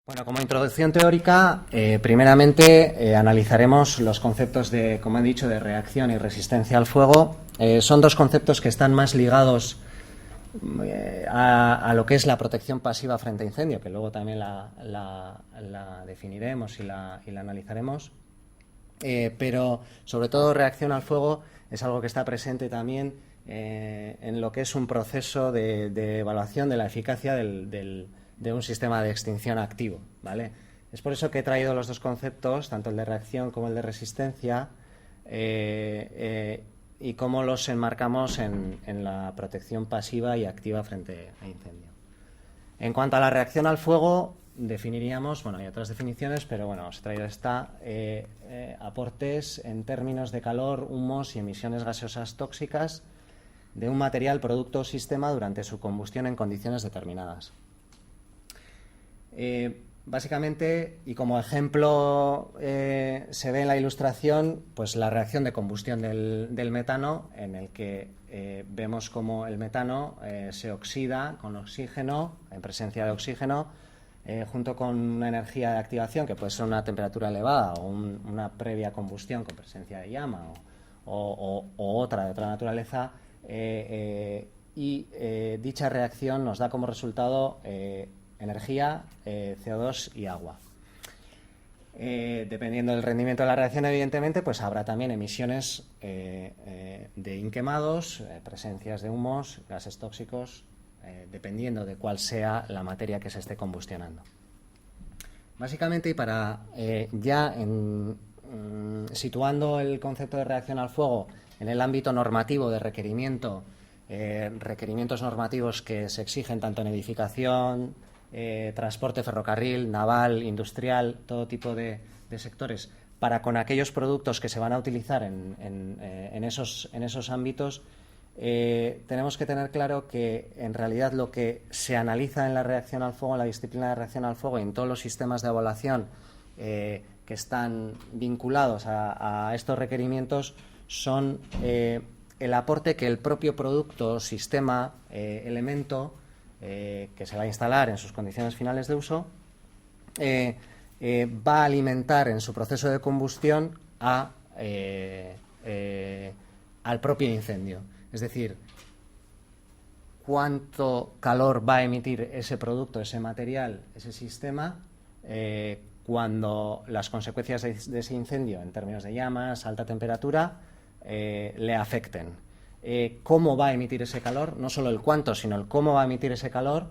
Bueno, como introducción teórica, primeramente analizaremos los conceptos de, como he dicho, de reacción y resistencia al fuego. Son dos conceptos que están más ligados a lo que es la protección pasiva frente a incendio, que luego también la definiremos y la analizaremos. Pero sobre todo reacción al fuego es algo que está presente también en lo que es un proceso de evaluación de la eficacia de un sistema de extinción activo, ¿vale? Es por eso que he traído los dos conceptos, tanto el de reacción como el de resistencia, y cómo los enmarcamos en la protección pasiva y activa frente a incendio. En cuanto a la reacción al fuego, definiríamos, bueno, hay otras definiciones, pero bueno, os he traído esta, aportes en términos de calor, humos y emisiones gaseosas tóxicas de un material, producto o sistema durante su combustión en condiciones determinadas. Básicamente, y como ejemplo se ve en la ilustración, pues la reacción de combustión del metano, en el que vemos como el metano se oxida con oxígeno, en presencia de oxígeno, junto con una energía de activación que puede ser una temperatura elevada o una previa combustión con presencia de llama o otra de otra naturaleza, y dicha reacción nos da como resultado energía, CO2 y agua. Dependiendo del rendimiento de la reacción, evidentemente, pues habrá también emisiones de inquemados, presencias de humos, gases tóxicos, dependiendo de cuál sea la materia que se esté combustionando. Básicamente, y para situando el concepto de reacción al fuego en el ámbito normativo de requerimientos normativos que se exigen tanto en edificación, transporte, ferrocarril, naval, industrial, todo tipo de sectores, para con aquellos productos que se van a utilizar en esos ámbitos, tenemos que tener claro que en realidad lo que se analiza en la reacción al fuego, en la disciplina de reacción al fuego y en todos los sistemas de evaluación que están vinculados a estos requerimientos son el aporte que el propio producto, sistema, elemento que se va a instalar en sus condiciones finales de uso va a alimentar en su proceso de combustión al propio incendio. Es decir, cuánto calor va a emitir ese producto, ese material, ese sistema cuando las consecuencias de ese incendio en términos de llamas, alta temperatura, le afecten. Cómo va a emitir ese calor, no solo el cuánto, sino el cómo va a emitir ese calor,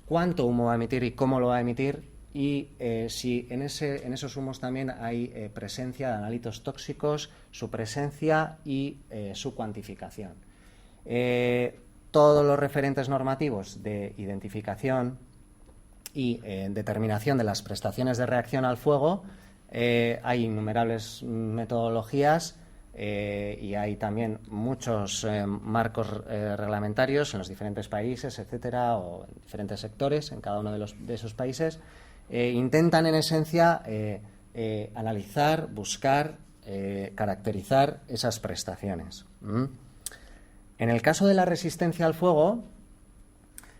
cuánto humo va a emitir y cómo lo va a emitir, y si en esos humos también hay presencia de analíticos tóxicos, su presencia y su cuantificación. Todos los referentes normativos de identificación y determinación de las prestaciones de reacción al fuego, hay innumerables metodologías y hay también muchos marcos reglamentarios en los diferentes países, etcétera, o en diferentes sectores en cada uno de esos países. Intentan en esencia analizar, buscar, caracterizar esas prestaciones. En el caso de la resistencia al fuego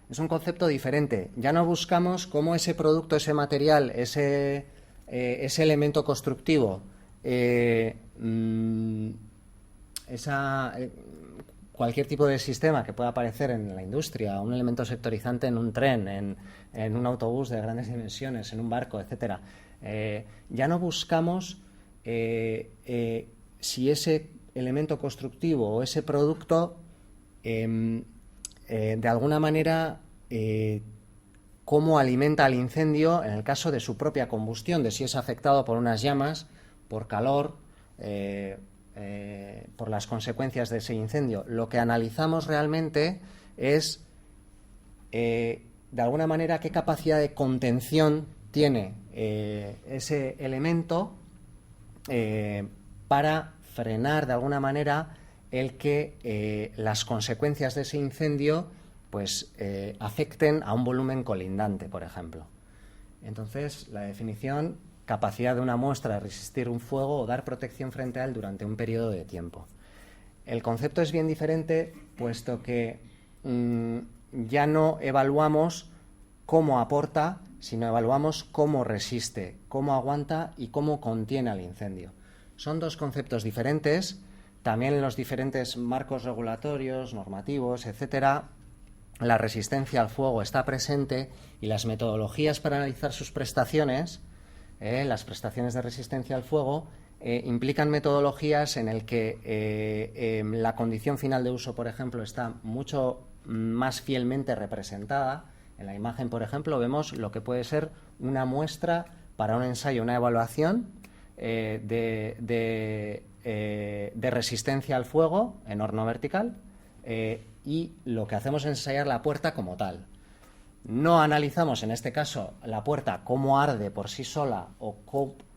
es un concepto diferente. Ya no buscamos cómo ese producto, ese material, ese elemento constructivo, cualquier tipo de sistema que pueda aparecer en la industria, un elemento sectorizante en un tren, en un autobús de grandes dimensiones, en un barco, etcétera. Ya no buscamos si ese elemento constructivo o ese producto de alguna manera cómo alimenta al incendio en el caso de su propia combustión, de si es afectado por unas llamas, por calor, por las consecuencias de ese incendio. Lo que analizamos realmente es, de alguna manera, qué capacidad de contención tiene ese elemento para frenar, de alguna manera, el que las consecuencias de ese incendio pues afecten a un volumen colindante, por ejemplo. Entonces, la definición: capacidad de una muestra de resistir un fuego o dar protección frente a él durante un periodo de tiempo. El concepto es bien diferente, puesto que ya no evaluamos cómo aporta, sino evaluamos cómo resiste, cómo aguanta y cómo contiene al incendio. Son dos conceptos diferentes. También en los diferentes marcos regulatorios, normativos, etcétera, la resistencia al fuego está presente y las metodologías para analizar sus prestaciones, las prestaciones de resistencia al fuego, implican metodologías en el que la condición final de uso, por ejemplo, está mucho más fielmente representada. En la imagen, por ejemplo, vemos lo que puede ser una muestra para un ensayo, una evaluación de resistencia al fuego en horno vertical, y lo que hacemos es ensayar la puerta como tal. No analizamos, en este caso, la puerta cómo arde por sí sola o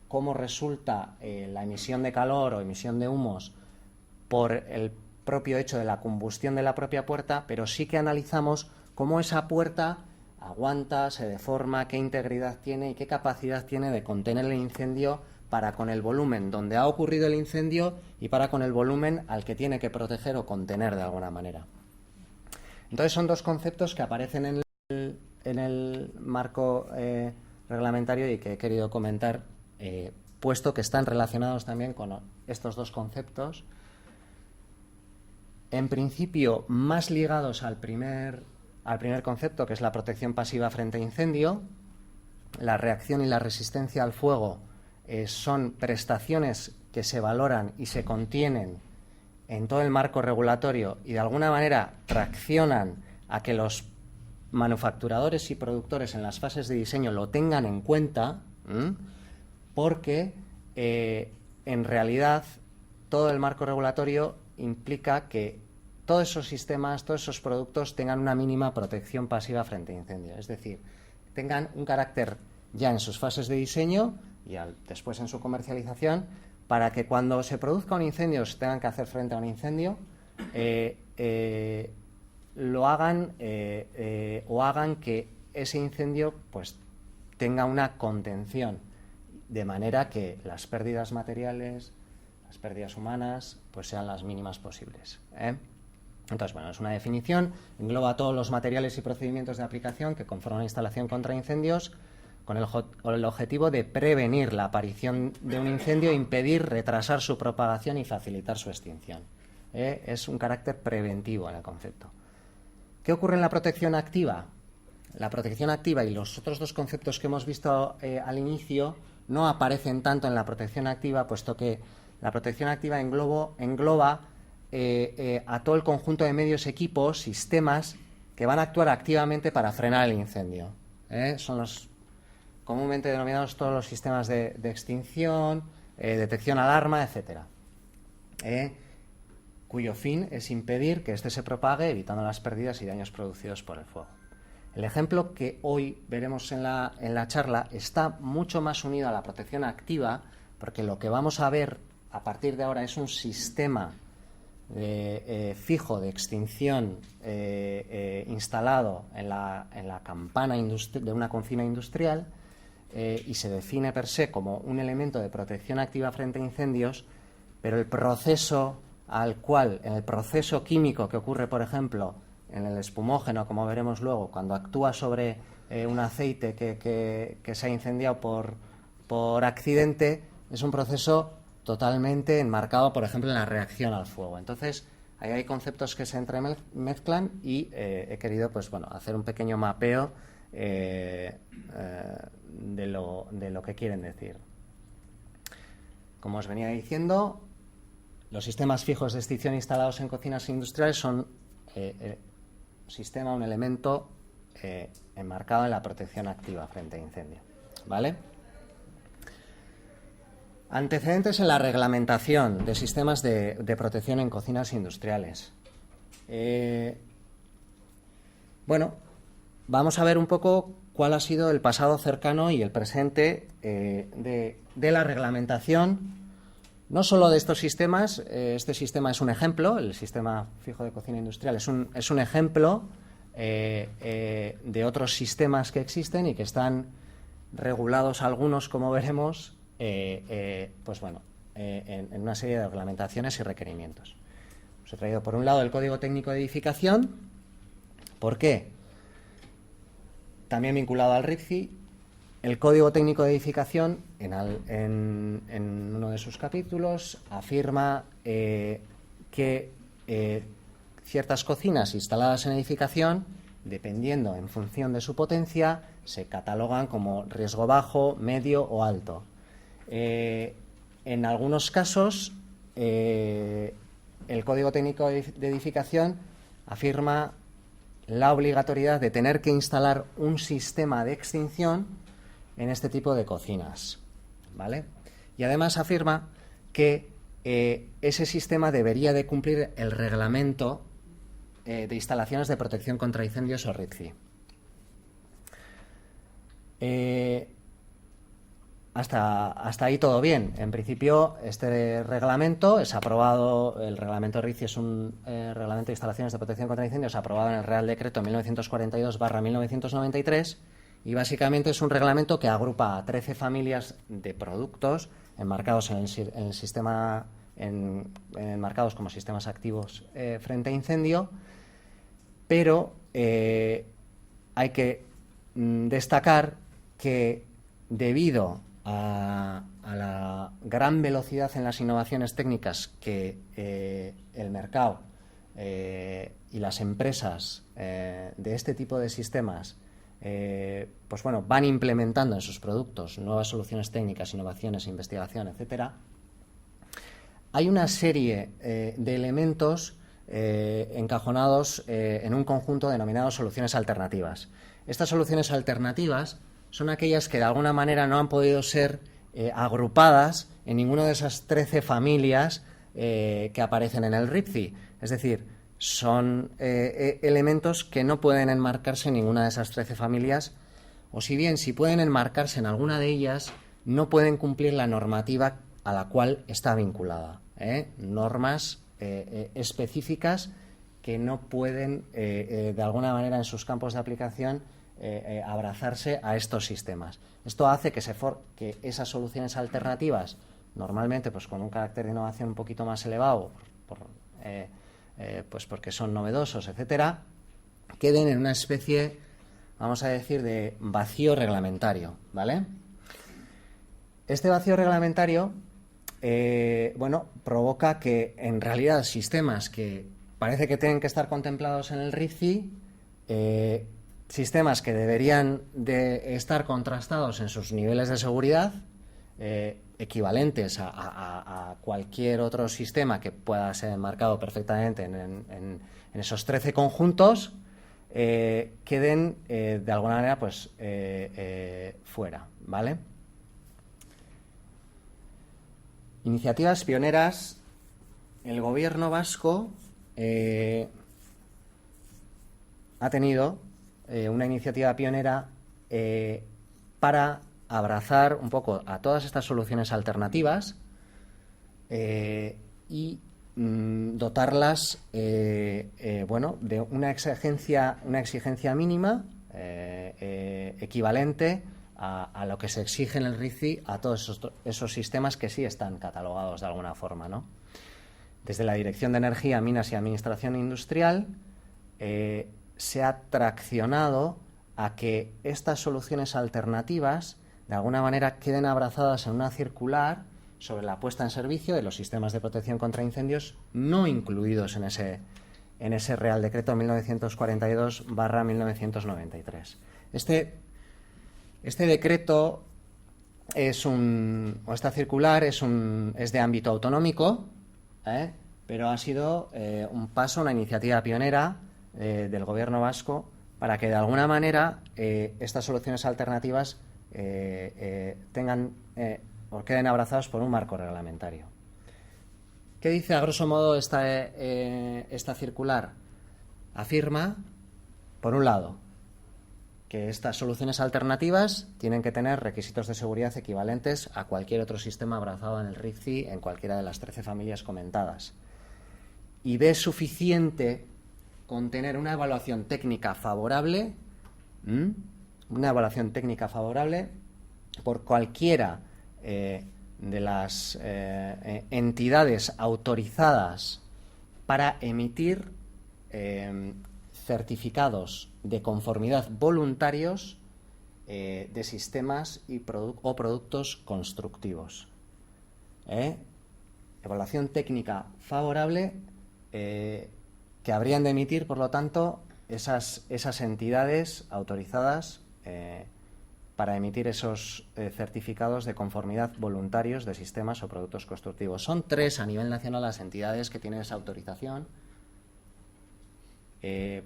cómo resulta la emisión de calor o emisión de humos por el propio hecho de la combustión de la propia puerta, pero sí que analizamos cómo esa puerta aguanta, se deforma, qué integridad tiene y qué capacidad tiene de contener el incendio para con el volumen donde ha ocurrido el incendio y para con el volumen al que tiene que proteger o contener de alguna manera. Entonces son dos conceptos que aparecen en el marco reglamentario y que he querido comentar, puesto que están relacionados también con estos dos conceptos. En principio, más ligados al primer concepto, que es la protección pasiva frente a incendio. La reacción y la resistencia al fuego son prestaciones que se valoran y se contienen en todo el marco regulatorio y de alguna manera traccionan a que los manufacturadores y productores en las fases de diseño lo tengan en cuenta, porque en realidad todo el marco regulatorio implica que todos esos sistemas, todos esos productos tengan una mínima protección pasiva frente a incendio, es decir, tengan un carácter ya en sus fases de diseño y después en su comercialización, para que cuando se produzca un incendio o se tengan que hacer frente a un incendio, lo hagan o hagan que ese incendio pues tenga una contención, de manera que las pérdidas materiales, las pérdidas humanas, pues sean las mínimas posibles. Entonces, bueno, es una definición, engloba todos los materiales y procedimientos de aplicación que conforman una instalación contra incendios con el objetivo de prevenir la aparición de un incendio, impedir, retrasar su propagación y facilitar su extinción. Es un carácter preventivo en el concepto. ¿Qué ocurre en la protección activa? La protección activa y los otros dos conceptos que hemos visto al inicio no aparecen tanto en la protección activa, puesto que la protección activa engloba a todo el conjunto de medios, equipos, sistemas que van a actuar activamente para frenar el incendio. Son los comúnmente denominados todos los sistemas de extinción, detección, alarma, etcétera, cuyo fin es impedir que éste se propague, evitando las pérdidas y daños producidos por el fuego. El ejemplo que hoy veremos en la charla está mucho más unido a la protección activa, porque lo que vamos a ver a partir de ahora es un sistema fijo de extinción instalado en la campana de una cocina industrial, y se define per se como un elemento de protección activa frente a incendios, pero el proceso en el proceso químico que ocurre, por ejemplo, en el espumógeno, como veremos luego, cuando actúa sobre un aceite que se ha incendiado por accidente, es un proceso totalmente enmarcado, por ejemplo, en la reacción al fuego. Entonces, ahí hay conceptos que se entremezclan y he querido, pues bueno, hacer un pequeño mapeo de lo que quieren decir. Como os venía diciendo, los sistemas fijos de extinción instalados en cocinas industriales son un elemento enmarcado en la protección activa frente a incendio, ¿vale? Antecedentes en la reglamentación de sistemas de protección en cocinas industriales. Bueno, vamos a ver un poco cuál ha sido el pasado cercano y el presente de la reglamentación, no solo de estos sistemas. Este sistema es un ejemplo, el sistema fijo de cocina industrial es un ejemplo de otros sistemas que existen y que están regulados algunos, como veremos, pues bueno, en una serie de reglamentaciones y requerimientos. Os he traído por un lado el Código Técnico de Edificación. ¿Por qué? También vinculado al RICI, el Código Técnico de Edificación, en uno de sus capítulos, afirma que ciertas cocinas instaladas en edificación, dependiendo en función de su potencia, se catalogan como riesgo bajo, medio o alto. En algunos casos, el Código Técnico de Edificación afirma la obligatoriedad de tener que instalar un sistema de extinción en este tipo de cocinas, ¿vale? Y además afirma que ese sistema debería de cumplir el reglamento de instalaciones de protección contra incendios o RIPCI. Hasta ahí todo bien. En principio, este reglamento es aprobado, el reglamento RIPCI es un reglamento de instalaciones de protección contra incendios aprobado en el Real Decreto 1942/1993 y básicamente es un reglamento que agrupa a 13 familias de productos enmarcados en el sistema, enmarcados como sistemas activos frente a incendio, pero hay que destacar que debido a la gran velocidad en las innovaciones técnicas que el mercado y las empresas de este tipo de sistemas van implementando en sus productos nuevas soluciones técnicas, innovaciones, investigación, etcétera, hay una serie de elementos encajonados en un conjunto denominado soluciones alternativas. Estas soluciones alternativas son aquellas que de alguna manera no han podido ser agrupadas en ninguna de esas 13 familias que aparecen en el RIPCI. Es decir, son elementos que no pueden enmarcarse en ninguna de esas 13 familias, o si bien si pueden enmarcarse en alguna de ellas, no pueden cumplir la normativa a la cual está vinculada. Normas específicas que no pueden, de alguna manera, en sus campos de aplicación, abrazarse a estos sistemas. Esto hace que esas soluciones alternativas, normalmente pues con un carácter de innovación un poquito más elevado, pues porque son novedosos, etcétera, queden en una especie, vamos a decir, de vacío reglamentario, ¿vale? Este vacío reglamentario provoca que en realidad sistemas que parece que tienen que estar contemplados en el RIPCI, sistemas que deberían de estar contrastados en sus niveles de seguridad, equivalentes a cualquier otro sistema que pueda ser enmarcado perfectamente en esos 13 conjuntos, queden de alguna manera pues fuera, ¿vale? Iniciativas pioneras. El gobierno vasco ha tenido una iniciativa pionera para abrazar un poco a todas estas soluciones alternativas y dotarlas de una exigencia mínima equivalente a lo que se exige en el RIPCI a todos esos sistemas que sí están catalogados de alguna forma, ¿no? Desde la Dirección de Energía, Minas y Administración Industrial se ha traccionado a que estas soluciones alternativas de alguna manera queden abrazadas en una circular sobre la puesta en servicio de los sistemas de protección contra incendios no incluidos en ese Real Decreto 1942/1993. Este decreto esta circular es de ámbito autonómico, pero ha sido un paso, una iniciativa pionera del gobierno vasco para que de alguna manera estas soluciones alternativas tengan o queden abrazados por un marco reglamentario. ¿Qué dice a grosso modo esta circular? Afirma, por un lado, que estas soluciones alternativas tienen que tener requisitos de seguridad equivalentes a cualquier otro sistema abrazado en el RIPCI en cualquiera de las 13 familias comentadas. Y ve suficiente con tener una evaluación técnica favorable, por cualquiera de las entidades autorizadas para emitir certificados de conformidad voluntarios de sistemas o productos constructivos. Evaluación técnica favorable que habrían de emitir, por lo tanto, esas entidades autorizadas para emitir esos certificados de conformidad voluntarios de sistemas o productos constructivos. Son 3 a nivel nacional las entidades que tienen esa autorización.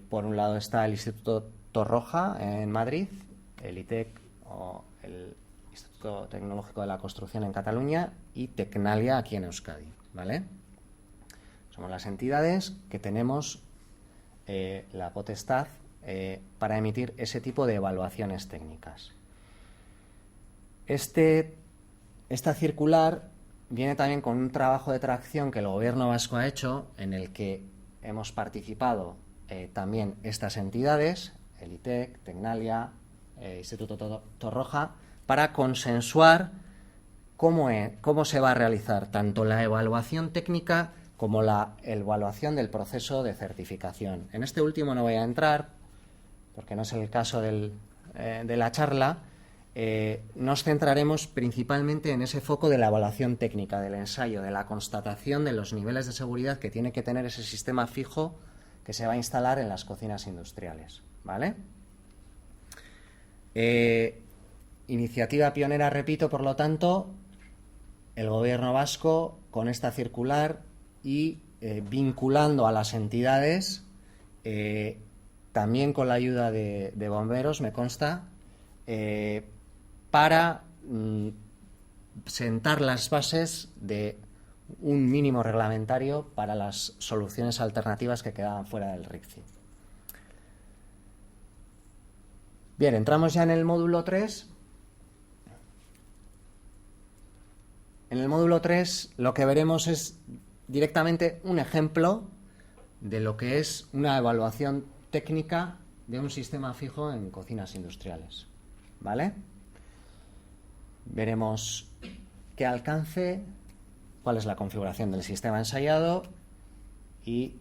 Por un lado está el Instituto Torroja en Madrid, el ITEC o el Instituto Tecnológico de la Construcción en Cataluña y Tecnalia aquí en Euskadi, ¿vale? Somos las entidades que tenemos la potestad para emitir ese tipo de evaluaciones técnicas. Esta circular viene también con un trabajo de tracción que el Gobierno vasco ha hecho, en el que hemos participado también estas entidades, el ITEC, Tecnalia, Instituto Torroja, para consensuar cómo se va a realizar tanto la evaluación técnica como la evaluación del proceso de certificación. En este último no voy a entrar, porque no es el caso de la charla. Nos centraremos principalmente en ese foco de la evaluación técnica, del ensayo, de la constatación de los niveles de seguridad que tiene que tener ese sistema fijo que se va a instalar en las cocinas industriales, ¿vale? Iniciativa pionera, repito, por lo tanto, el Gobierno vasco con esta circular y vinculando a las entidades, también con la ayuda de bomberos, me consta, para sentar las bases de un mínimo reglamentario para las soluciones alternativas que quedaban fuera del RICCI. Bien, entramos ya en el módulo 3. En el módulo 3 lo que veremos es directamente un ejemplo de lo que es una evaluación técnica de un sistema fijo en cocinas industriales, ¿vale? Veremos qué alcance, cuál es la configuración del sistema ensayado y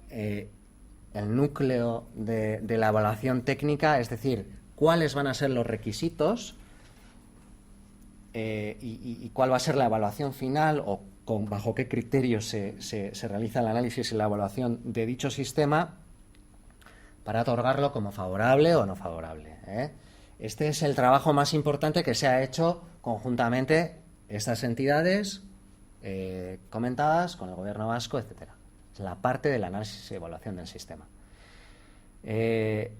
el núcleo de la evaluación técnica, es decir, cuáles van a ser los requisitos y cuál va a ser la evaluación final o bajo qué criterios se realiza el análisis y la evaluación de dicho sistema para otorgarlo como favorable o no favorable. Este es el trabajo más importante que se ha hecho conjuntamente estas entidades comentadas con el Gobierno vasco, etcétera. Es la parte del análisis y evaluación del sistema. El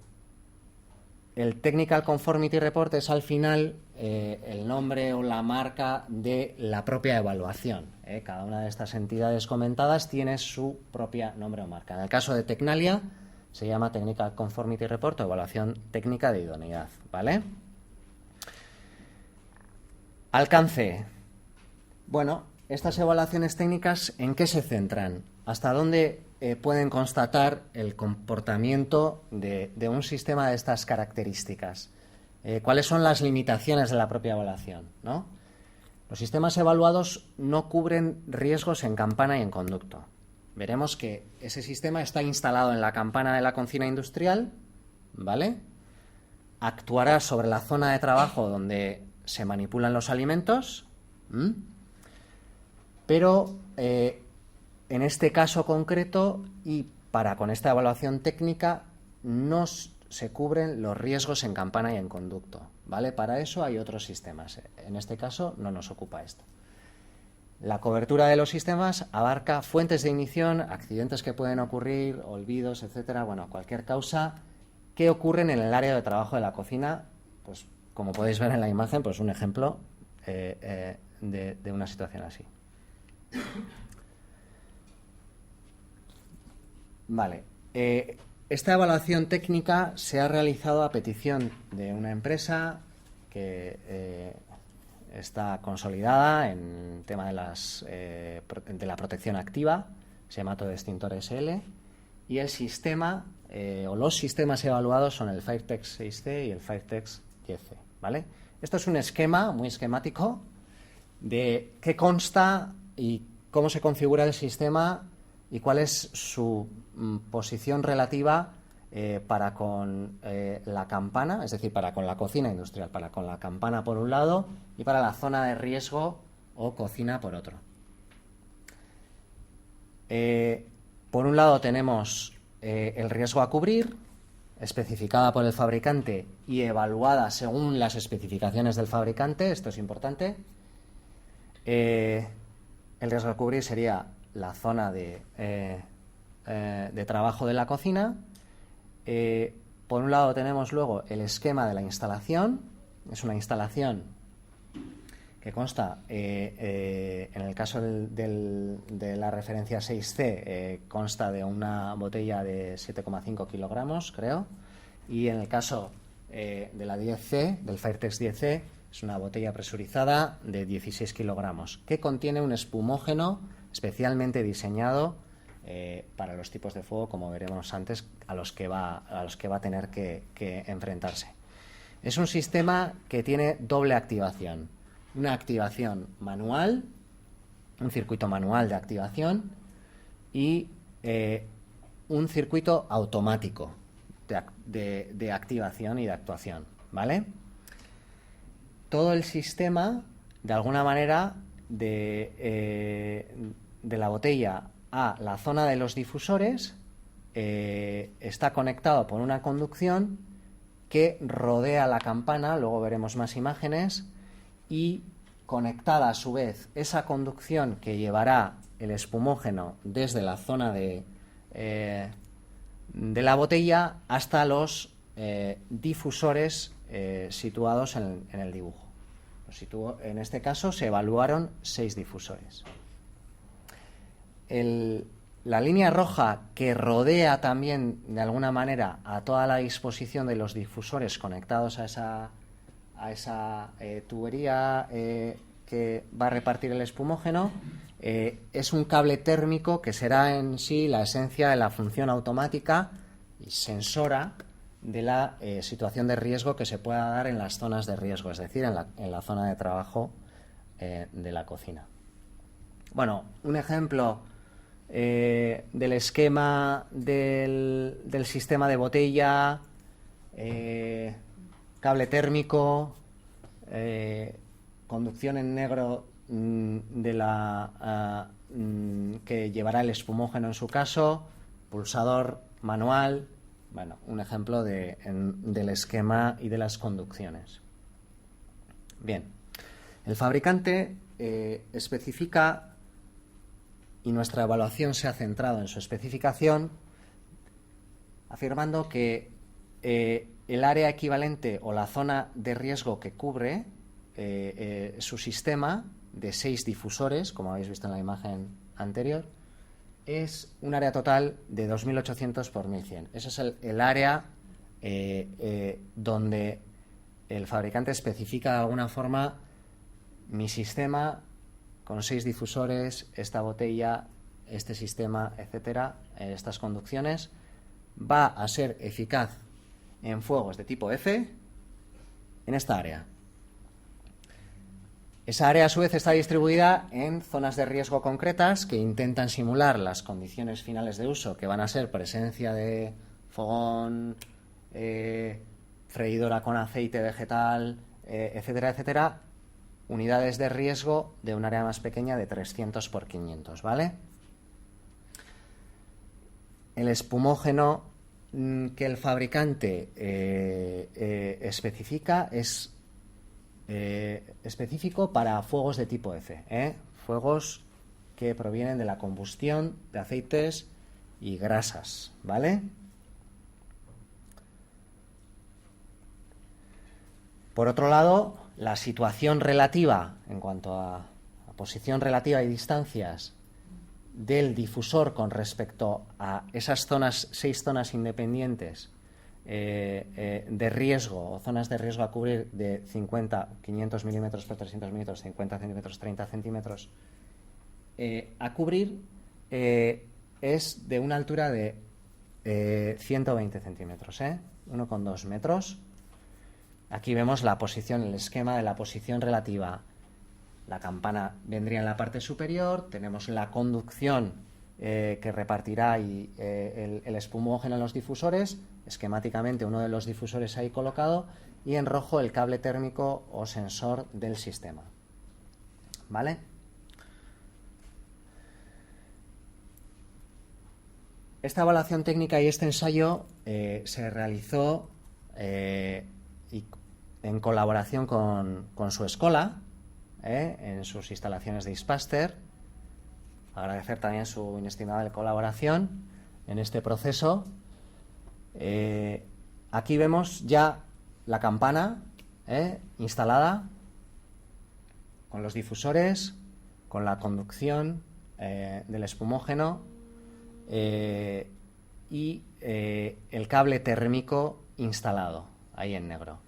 Technical Conformity Report es al final el nombre o la marca de la propia evaluación. Cada una de estas entidades comentadas tiene su propia nombre o marca. En el caso de Tecnalia se llama Technical Conformity Report o evaluación técnica de idoneidad, ¿vale? Alcance. Bueno, estas evaluaciones técnicas, ¿en qué se centran? ¿Hasta dónde pueden constatar el comportamiento de un sistema de estas características? ¿Cuáles son las limitaciones de la propia evaluación, ¿no? Los sistemas evaluados no cubren riesgos en campana y en conducto. Veremos que ese sistema está instalado en la campana de la cocina industrial, ¿vale? Actuará sobre la zona de trabajo donde se manipulan los alimentos, pero en este caso concreto y con esta evaluación técnica no se cubren los riesgos en campana y en conducto, ¿vale? Para eso hay otros sistemas. En este caso no nos ocupa esto. La cobertura de los sistemas abarca fuentes de ignición, accidentes que pueden ocurrir, olvidos, etcétera, bueno, cualquier causa que ocurren en el área de trabajo de la cocina, pues como podéis ver en la imagen, pues un ejemplo de una situación así. Vale. Esta evaluación técnica se ha realizado a petición de una empresa que está consolidada en tema de la protección activa, se llama Todo Extintor SL, y el sistema o los sistemas evaluados son el Firetex 6C y el Firetex 10C, ¿vale? Esto es un esquema muy esquemático de qué consta y cómo se configura el sistema y cuál es su posición relativa para con la campana, es decir, para con la cocina industrial, para con la campana por un lado y para la zona de riesgo o cocina por otro. Por un lado tenemos el riesgo a cubrir, especificada por el fabricante y evaluada según las especificaciones del fabricante. Esto es importante. El riesgo a cubrir sería la zona de trabajo de la cocina. Por un lado tenemos luego el esquema de la instalación. Es una instalación que consta, en el caso de la referencia 6C, consta de una botella de 7,5 kilogramos, creo, y en el caso de la 10C, del Firetex 10C, es una botella presurizada de 16 kilogramos, que contiene un espumógeno especialmente diseñado para los tipos de fuego, como veremos antes, a los que va a tener que enfrentarse. Es un sistema que tiene doble activación. Una activación manual, un circuito manual de activación y un circuito automático de activación y de actuación, ¿vale? Todo el sistema, de alguna manera, de la botella a la zona de los difusores está conectado por una conducción que rodea la campana, luego veremos más imágenes, y conectada a su vez esa conducción que llevará el espumógeno desde la zona de la botella hasta los difusores situados en el dibujo. En este caso se evaluaron 6 difusores. La línea roja que rodea también de alguna manera a toda la disposición de los difusores conectados a esa tubería que va a repartir el espumógeno, es un cable térmico que será en sí la esencia de la función automática y sensora de la situación de riesgo que se pueda dar en las zonas de riesgo, es decir, en la zona de trabajo de la cocina. Bueno, un ejemplo del esquema del sistema de botella, cable térmico, conducción en negro que llevará el espumógeno en su caso, pulsador manual. Bueno, un ejemplo del esquema y de las conducciones. Bien, el fabricante especifica, y nuestra evaluación se ha centrado en su especificación, afirmando que el área equivalente o la zona de riesgo que cubre su sistema de 6 difusores, como habéis visto en la imagen anterior, es un área total de 2.800 por 1.100. Ese es el área donde el fabricante especifica de alguna forma: mi sistema con 6 difusores, esta botella, este sistema, etcétera, estas conducciones, va a ser eficaz en fuegos de tipo F en esta área. Esa área, a su vez, está distribuida en zonas de riesgo concretas que intentan simular las condiciones finales de uso, que van a ser presencia de fogón, freidora con aceite vegetal, etcétera, etcétera, unidades de riesgo de un área más pequeña de 300 por 500, ¿vale? El espumógeno que el fabricante especifica es específico para fuegos de tipo F, fuegos que provienen de la combustión de aceites y grasas, ¿vale? Por otro lado, la situación relativa en cuanto a posición relativa y distancias del difusor con respecto a esas 6 zonas independientes de riesgo o zonas de riesgo a cubrir de 500 milímetros por 300 milímetros, 50 centímetros, 30 centímetros a cubrir, es de una altura de 120 centímetros, 1,2 metros. Aquí vemos la posición, el esquema de la posición relativa. La campana vendría en la parte superior, tenemos la conducción que repartirá el espumógeno en los difusores, esquemáticamente uno de los difusores ahí colocado, y en rojo el cable térmico o sensor del sistema. ¿Vale? Esta evaluación técnica y este ensayo se realizó en colaboración con su escuela, en sus instalaciones de Ispaster. Agradecer también su inestimable colaboración en este proceso. Aquí vemos ya la campana instalada con los difusores, con la conducción del espumógeno y el cable térmico instalado ahí en negro.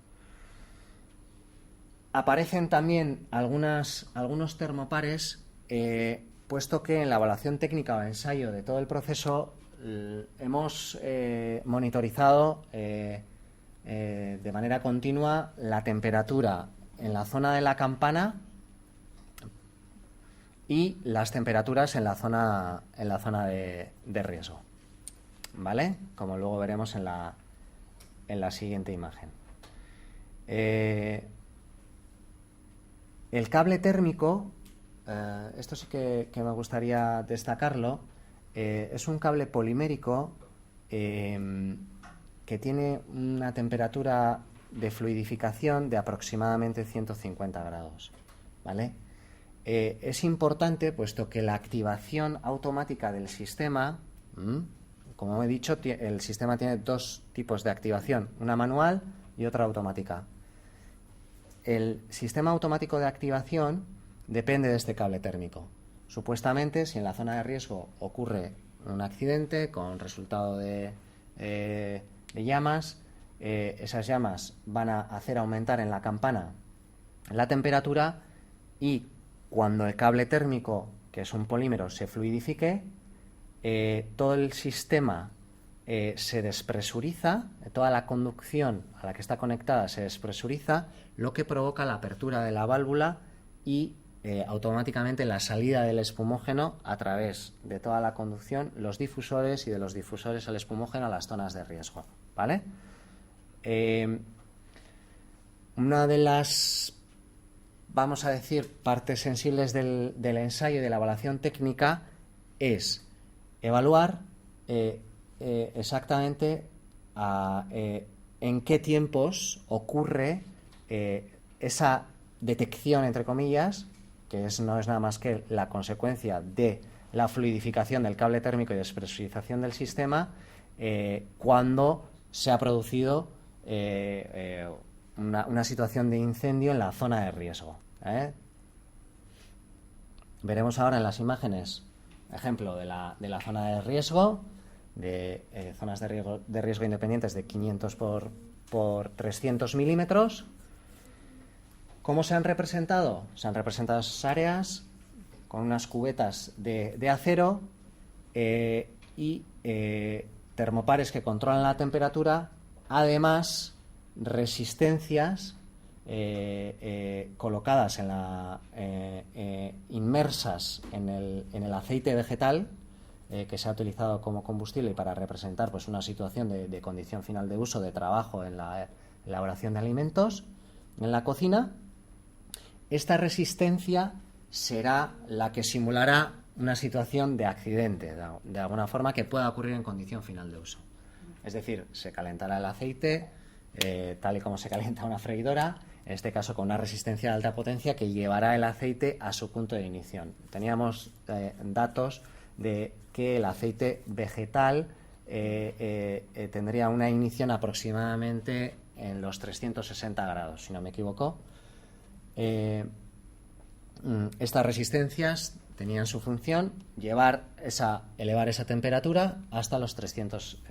Aparecen también algunos termopares, puesto que en la evaluación técnica o ensayo de todo el proceso hemos monitorizado de manera continua la temperatura en la zona de la campana y las temperaturas en la zona de riesgo, ¿vale? Como luego veremos en la siguiente imagen. El cable térmico, esto sí que me gustaría destacarlo, es un cable polimérico que tiene una temperatura de fluidificación de aproximadamente 150 grados, ¿vale? Es importante puesto que la activación automática del sistema, como he dicho, el sistema tiene dos tipos de activación, una manual y otra automática. El sistema automático de activación depende de este cable térmico. Supuestamente, si en la zona de riesgo ocurre un accidente con resultado de llamas, esas llamas van a hacer aumentar en la campana la temperatura, y cuando el cable térmico, que es un polímero, se fluidifique, todo el sistema se despresuriza, toda la conducción a la que está conectada se despresuriza, lo que provoca la apertura de la válvula y automáticamente la salida del espumógeno a través de toda la conducción, los difusores, y de los difusores al espumógeno a las zonas de riesgo, ¿vale? Una de las, vamos a decir, partes sensibles del ensayo y de la evaluación técnica es evaluar exactamente en qué tiempos ocurre esa detección, entre comillas, que no es nada más que la consecuencia de la fluidificación del cable térmico y despresurización del sistema, cuando se ha producido una situación de incendio en la zona de riesgo. Veremos ahora en las imágenes ejemplo de la zona de riesgo, de zonas de riesgo independientes de 500 por 300 milímetros. ¿Cómo se han representado? Se han representado esas áreas con unas cubetas de acero y termopares que controlan la temperatura, además resistencias colocadas inmersas en el aceite vegetal que se ha utilizado como combustible para representar pues una situación de condición final de uso, de trabajo en la elaboración de alimentos en la cocina. Esta resistencia será la que simulará una situación de accidente, de alguna forma, que pueda ocurrir en condición final de uso. Es decir, se calentará el aceite tal y como se calienta una freidora, en este caso con una resistencia de alta potencia que llevará el aceite a su punto de ignición. Teníamos datos de que el aceite vegetal tendría una ignición aproximadamente en los 360 grados, si no me equivoco. Estas resistencias tenían su función elevar esa temperatura hasta los 300,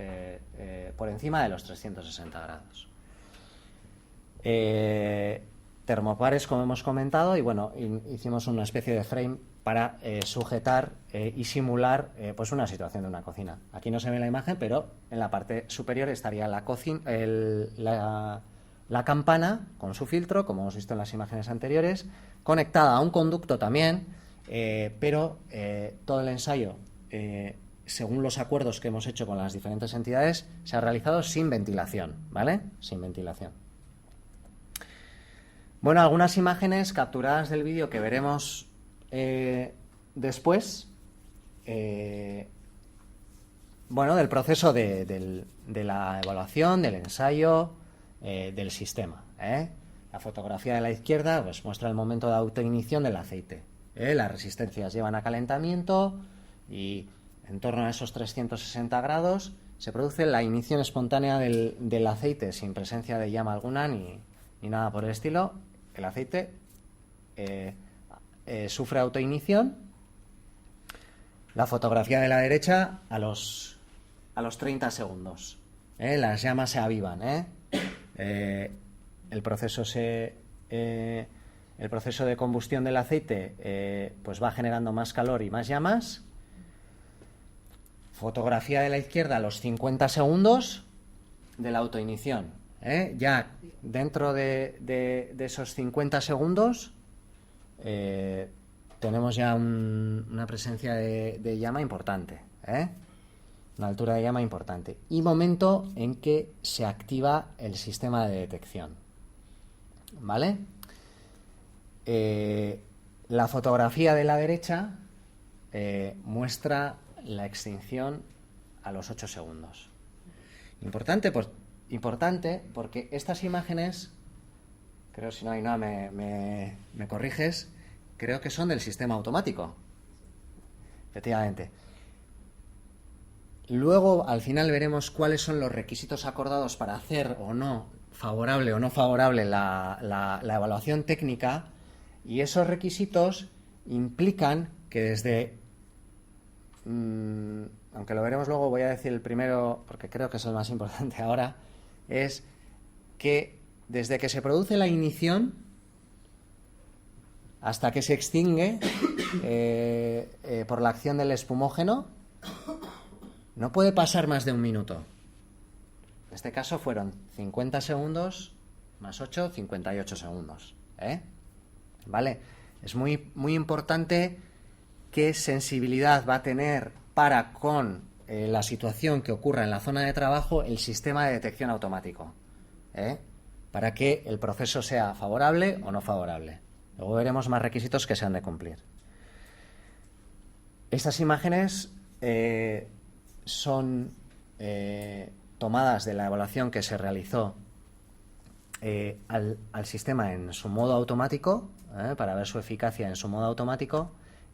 por encima de los 360 grados. Termopares, como hemos comentado, y bueno, hicimos una especie de frame para sujetar y simular pues una situación de una cocina. Aquí no se ve la imagen, pero en la parte superior estaría la campana con su filtro, como hemos visto en las imágenes anteriores, conectada a un conducto también, pero todo el ensayo según los acuerdos que hemos hecho con las diferentes entidades, se ha realizado sin ventilación, ¿vale? Sin ventilación. Bueno, algunas imágenes capturadas del vídeo que veremos después, bueno, del proceso de la evaluación, del ensayo, del sistema. La fotografía de la izquierda pues muestra el momento de autoignición del aceite. Las resistencias llevan a calentamiento y en torno a esos 360 grados se produce la ignición espontánea del aceite sin presencia de llama alguna ni nada por el estilo. El aceite sufre autoignición. La fotografía de la derecha a los 30 segundos. Las llamas se avivan. El proceso de combustión del aceite pues va generando más calor y más llamas. Fotografía de la izquierda a los 50 segundos de la autoignición. Ya dentro de esos 50 segundos tenemos ya una presencia de llama importante, una altura de llama importante, y momento en que se activa el sistema de detección, ¿vale? La fotografía de la derecha muestra la extinción a los 8 segundos. Importante porque estas imágenes, creo, si no hay nada me corriges, creo que son del sistema automático. Efectivamente. Luego, al final, veremos cuáles son los requisitos acordados para hacer o no favorable la evaluación técnica, y esos requisitos implican que desde... aunque lo veremos luego, voy a decir el primero, porque creo que es el más importante ahora, es que desde que se produce la ignición hasta que se extingue por la acción del espumógeno, no puede pasar más de un minuto. En este caso fueron 50 segundos más 8, 58 segundos. ¿Vale? Es muy, muy importante qué sensibilidad va a tener para con la situación que ocurra en la zona de trabajo el sistema de detección automático, para que el proceso sea favorable o no favorable. Luego veremos más requisitos que se han de cumplir. Estas imágenes son tomadas de la evaluación que se realizó al sistema en su modo automático, para ver su eficacia en su modo automático,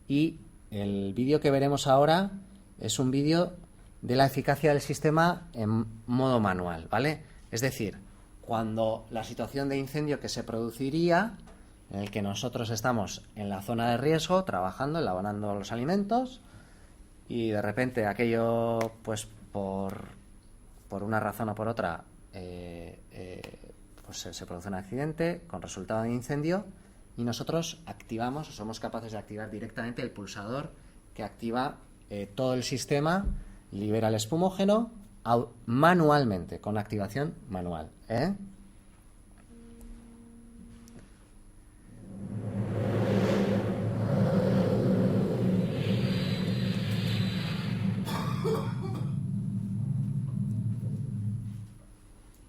y el vídeo que veremos ahora es un vídeo de la eficacia del sistema en modo manual, ¿vale? Es decir, cuando la situación de incendio que se produciría, en el que nosotros estamos en la zona de riesgo, trabajando, elaborando los alimentos, y de repente aquello, pues por una razón o por otra, pues se produce un accidente con resultado de incendio, y nosotros activamos, o somos capaces de activar directamente el pulsador que activa todo el sistema, libera el espumógeno manualmente, con activación manual.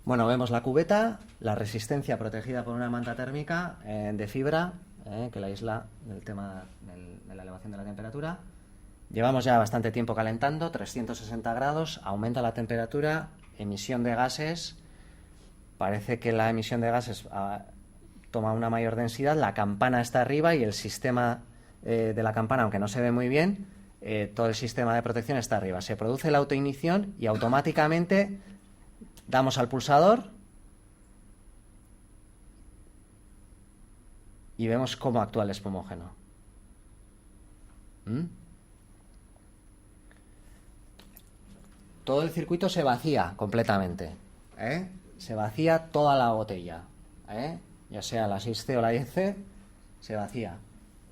Bueno, vemos la cubeta, la resistencia protegida por una manta térmica de fibra que la aísla del tema de la elevación de la temperatura. Llevamos ya bastante tiempo calentando, 360 grados, aumenta la temperatura, emisión de gases. Parece que la emisión de gases toma una mayor densidad, la campana está arriba y el sistema de la campana, aunque no se ve muy bien, todo el sistema de protección está arriba. Se produce la autoignición y automáticamente damos al pulsador y vemos cómo actúa el espumógeno. Todo el circuito se vacía completamente. Se vacía toda la botella. Ya sea la 6C o la 10C, se vacía.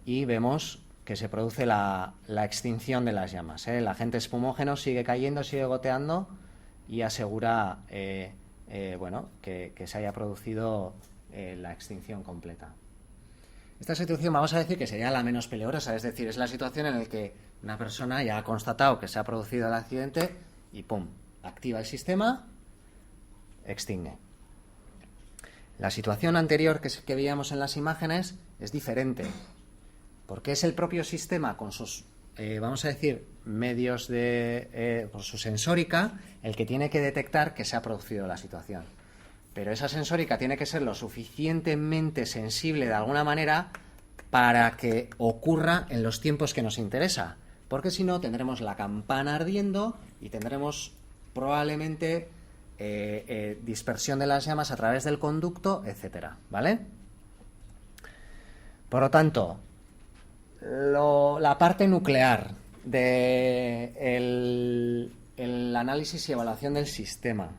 Y vemos que se produce la extinción de las llamas. El agente espumógeno sigue cayendo, sigue goteando, y asegura bueno, que se haya producido la extinción completa. Esta situación vamos a decir que sería la menos peligrosa, es decir, es la situación en la que Una persona ya ha constatado que se ha producido el accidente y ¡pum! Activa el sistema, extingue. La situación anterior que veíamos en las imágenes es diferente, porque es el propio sistema con sus, vamos a decir, medios por su sensórica, el que tiene que detectar que se ha producido la situación. Pero esa sensórica tiene que ser lo suficientemente sensible de alguna manera para que ocurra en los tiempos que nos interesa, porque si no tendremos la campana ardiendo y tendremos probablemente dispersión de las llamas a través del conducto, etcétera, ¿vale? Por lo tanto, la parte nuclear del análisis y evaluación del sistema,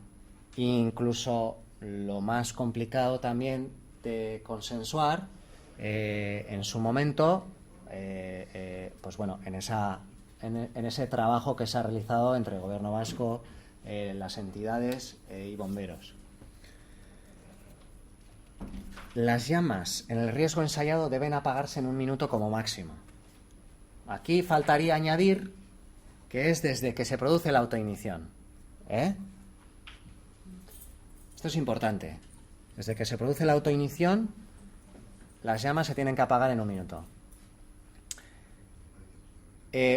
incluso lo más complicado también de consensuar, en su momento, pues bueno, en ese trabajo que se ha realizado entre el Gobierno vasco, las entidades y bomberos. Las llamas en el riesgo ensayado deben apagarse en 1 minuto como máximo. Aquí faltaría añadir que es desde que se produce la autoignición. Esto es importante. Desde que se produce la autoignición, las llamas se tienen que apagar en 1 minuto.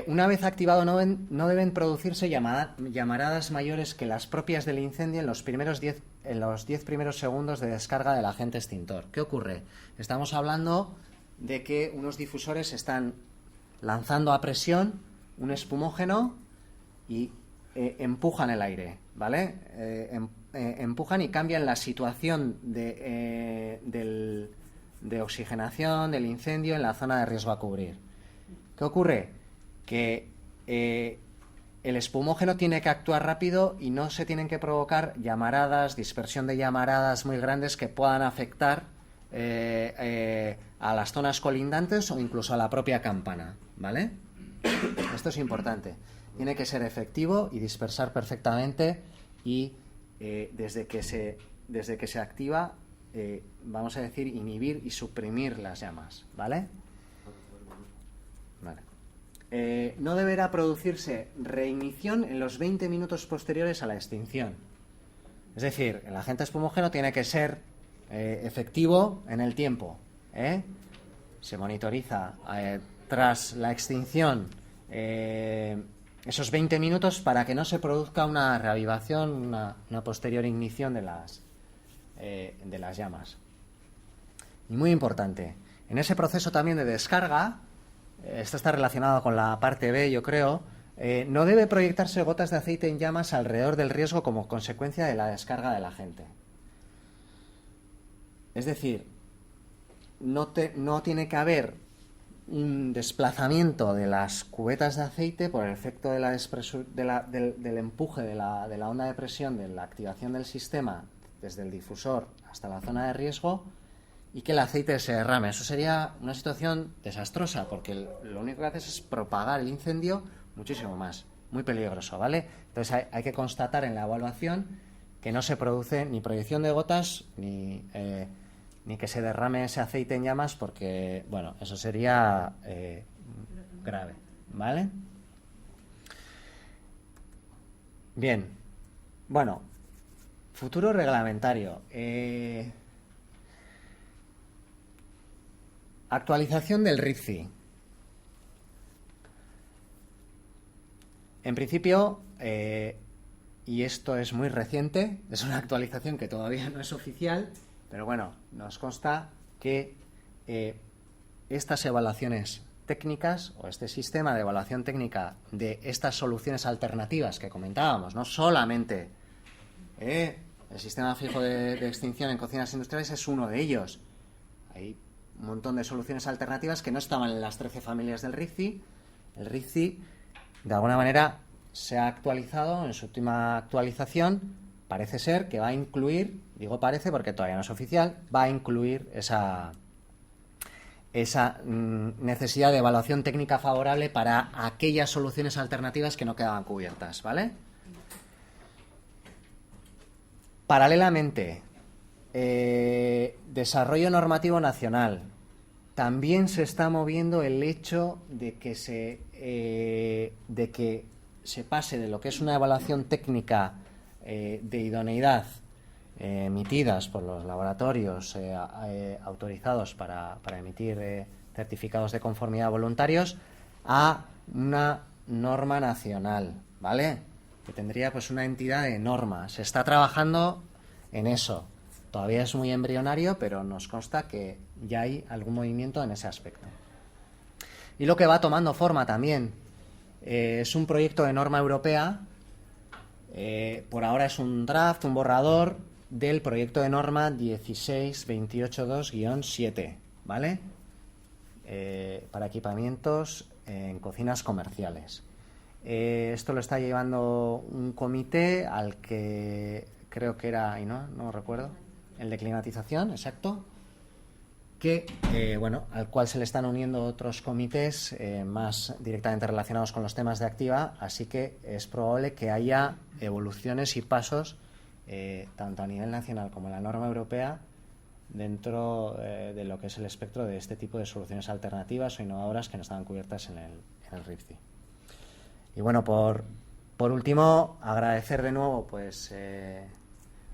Una vez activado, no deben producirse llamaradas mayores que las propias del incendio en los 10 primeros segundos de descarga del agente extintor. ¿Qué ocurre? Estamos hablando de que unos difusores están lanzando a presión un espumógeno y empujan el aire, ¿vale? Empujan y cambian la situación de oxigenación del incendio en la zona de riesgo a cubrir. ¿Qué ocurre? Que el espumógeno tiene que actuar rápido y no se tienen que provocar llamaradas, dispersión de llamaradas muy grandes que puedan afectar a las zonas colindantes o incluso a la propia campana, ¿vale? Esto es importante. Tiene que ser efectivo y dispersar perfectamente y desde que se activa, vamos a decir, inhibir y suprimir las llamas, ¿vale? Vale. No deberá producirse reignición en los 20 minutos posteriores a la extinción. Es decir, el agente espumógeno tiene que ser efectivo en el tiempo. Se monitoriza tras la extinción esos 20 minutos para que no se produzca una reavivación, una posterior ignición de las llamas. Y muy importante, en ese proceso también de descarga, esto está relacionado con la parte B, yo creo, no debe proyectarse gotas de aceite en llamas alrededor del riesgo como consecuencia de la descarga del agente. Es decir, no tiene que haber un desplazamiento de las cubetas de aceite por el efecto del empuje de la onda de presión de la activación del sistema desde el difusor hasta la zona de riesgo y que el aceite se derrame. Eso sería una situación desastrosa porque lo único que haces es propagar el incendio muchísimo más, muy peligroso, ¿vale? Entonces hay que constatar en la evaluación que no se produce ni proyección de gotas ni que se derrame ese aceite en llamas porque, bueno, eso sería grave, ¿vale? Bien, bueno, futuro reglamentario. Actualización del RIFCI. En principio, y esto es muy reciente, es una actualización que todavía no es oficial, pero bueno, nos consta que estas evaluaciones técnicas o este sistema de evaluación técnica de estas soluciones alternativas que comentábamos, no solamente el sistema fijo de extinción en cocinas industriales es uno de ellos. Hay un montón de soluciones alternativas que no estaban en las 13 familias del RIFCI. El RIFCI, de alguna manera, se ha actualizado en su última actualización. Parece ser que va a incluir, digo parece porque todavía no es oficial, va a incluir esa necesidad de evaluación técnica favorable para aquellas soluciones alternativas que no quedaban cubiertas, ¿vale? Paralelamente, desarrollo normativo nacional, también se está moviendo el hecho de que se pase de lo que es una evaluación técnica de idoneidad emitidas por los laboratorios autorizados para emitir certificados de conformidad voluntarios a una norma nacional, ¿vale? Que tendría pues una entidad de norma. Se está trabajando en eso. Todavía es muy embrionario, pero nos consta que ya hay algún movimiento en ese aspecto. Y lo que va tomando forma también es un proyecto de norma europea. Por ahora es un draft, un borrador del proyecto de norma 16282-7, ¿vale? Para equipamientos en cocinas comerciales. Esto lo está llevando un comité al que creo que era, y no recuerdo, el de climatización, exacto, que al cual se le están uniendo otros comités más directamente relacionados con los temas de Activa, así que es probable que haya evoluciones y pasos tanto a nivel nacional como en la norma europea dentro de lo que es el espectro de este tipo de soluciones alternativas o innovadoras que no estaban cubiertas en el RIFCI. Y bueno, por último, agradecer de nuevo pues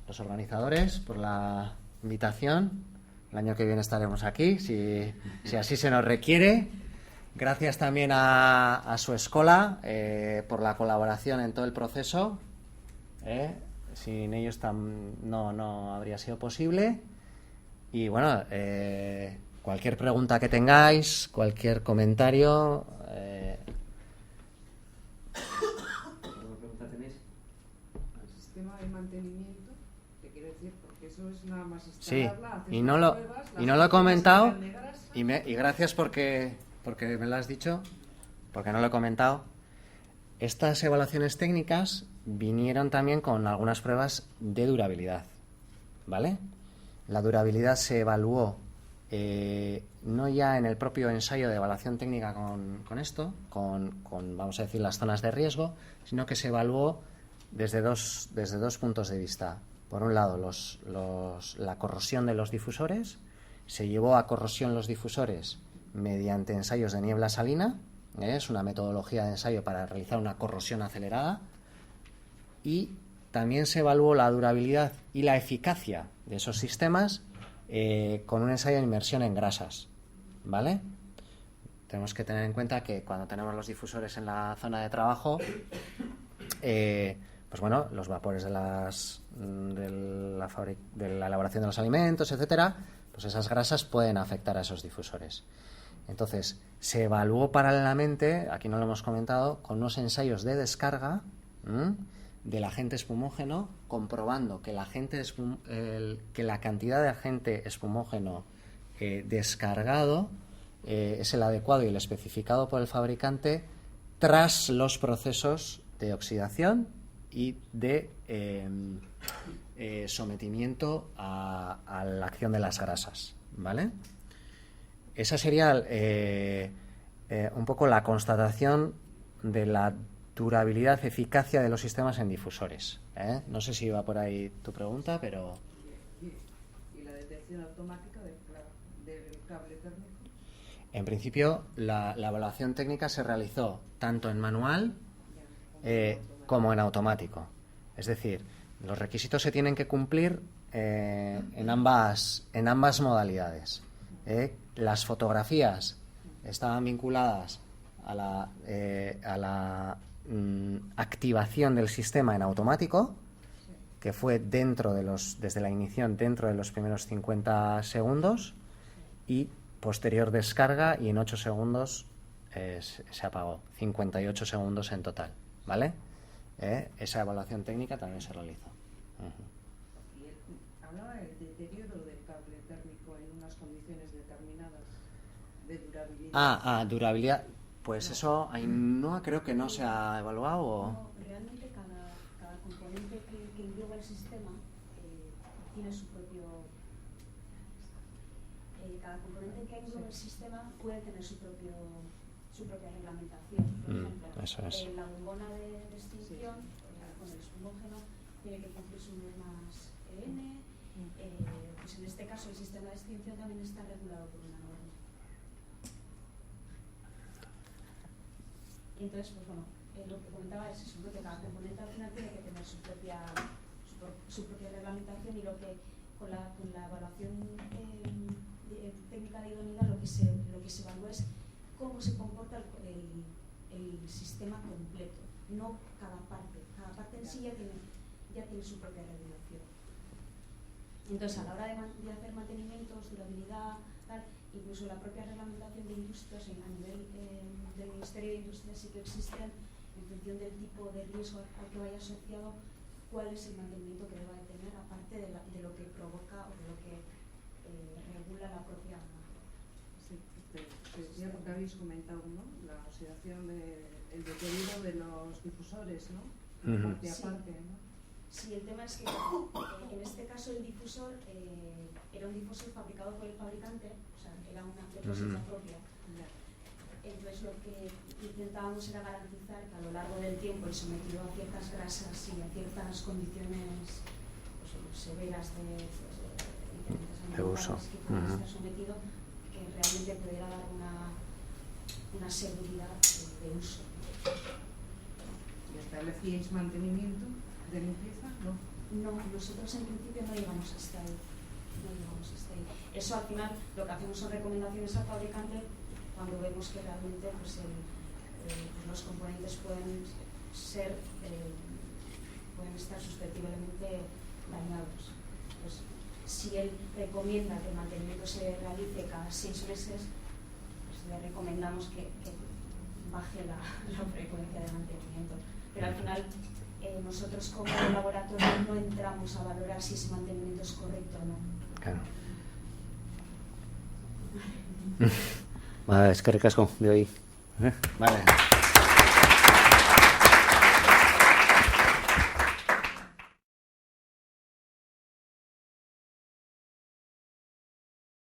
los organizadores por la invitación. El año que viene estaremos aquí, si así se nos requiere. Gracias también a su escuela por la colaboración en todo el proceso. Sin ellos no habría sido posible. Y bueno, cualquier pregunta que tengáis, cualquier comentario. ¿Alguna pregunta tenéis? El sistema de mantenimiento, te quiero decir, porque eso es nada más Sí, instalarla, y no lo he comentado, y gracias porque me lo has dicho, porque no lo he comentado. Estas evaluaciones técnicas vinieron también con algunas pruebas de durabilidad, ¿vale? La durabilidad se evaluó no ya en el propio ensayo de evaluación técnica con esto, con vamos a decir las zonas de riesgo, sino que se evaluó desde dos puntos de vista. Por un lado, la corrosión de los difusores. Se llevó a corrosión los difusores mediante ensayos de niebla salina. Es una metodología de ensayo para realizar una corrosión acelerada. Y también se evaluó la durabilidad y la eficacia de esos sistemas con un ensayo de inmersión en grasas, ¿vale? Tenemos que tener en cuenta que cuando tenemos los difusores en la zona de trabajo, pues bueno, los vapores de la elaboración de los alimentos, etcétera, pues esas grasas pueden afectar a esos difusores. Entonces, se evaluó paralelamente, aquí no lo hemos comentado, con unos ensayos de descarga del agente espumógeno, comprobando que la cantidad de agente espumógeno descargado es el adecuado y el especificado por el fabricante tras los procesos de oxidación y de sometimiento a la acción de las grasas, ¿vale? Esa sería un poco la constatación de la durabilidad, eficacia de los sistemas en difusores. No sé si va por ahí tu pregunta, pero... ¿Y la detección automática del cable térmico? En principio, la evaluación técnica se realizó tanto en manual como en automático. Es decir, los requisitos se tienen que cumplir en ambas modalidades. Las fotografías estaban vinculadas a la activación del sistema en automático, que fue desde la ignición dentro de los primeros 50 segundos, y posterior descarga, y en 8 segundos se apagó, 58 segundos en total, ¿vale? Esa evaluación técnica también se realizó. Y hablaba del deterioro del cable térmico en unas condiciones determinadas de durabilidad. Durabilidad. Pues eso, no creo que no se ha evaluado. No, realmente cada componente que engloba el sistema tiene su propio... cada componente que engloba el sistema puede tener su propia reglamentación. Por ejemplo, eso es. La bombona de extinción, con el espumógeno, tiene que cumplir sus normas EN. Pues en este caso el sistema de extinción también está regulado por una norma. Y entonces, pues bueno, lo que comentaba es eso, ¿no? Que cada componente al final tiene que tener su propia reglamentación, y lo que con la evaluación técnica de idoneidad lo que se evalúa es cómo se comporta el sistema completo, no cada parte. Cada parte en sí ya tiene su propia regulación. Entonces, a la hora de hacer mantenimientos, durabilidad, tal, incluso la propia reglamentación de industrias a nivel del Ministerio de Industria sí que existen, en función del tipo de riesgo al que vaya asociado, cuál es el mantenimiento que deba de tener, aparte de lo que provoca o de lo que regula la propia. Sí, ya porque habéis comentado, ¿no? La oxidación, el deterioro de los difusores, ¿no? Parte a parte, ¿no? Sí, el tema es que en este caso el difusor era un difusor fabricado por el fabricante, o sea, era una cosecha propia. Entonces lo que intentábamos era garantizar que a lo largo del tiempo, y sometido a ciertas grasas y a ciertas condiciones pues, severas de uso que puede estar sometido, que realmente pudiera dar una seguridad de uso. ¿Y establecíais mantenimiento de limpieza? No, nosotros en principio no llegamos hasta ahí. Eso al final lo que hacemos son recomendaciones al fabricante cuando vemos que realmente pues, los componentes pueden estar susceptiblemente dañados. Pues, si él recomienda que el mantenimiento se realice cada 6 meses, pues le recomendamos que baje la frecuencia de mantenimiento. Pero al final nosotros como laboratorio no entramos a valorar si ese mantenimiento es correcto o no. Claro. Vale, eskerrik asko de hoy. Vale.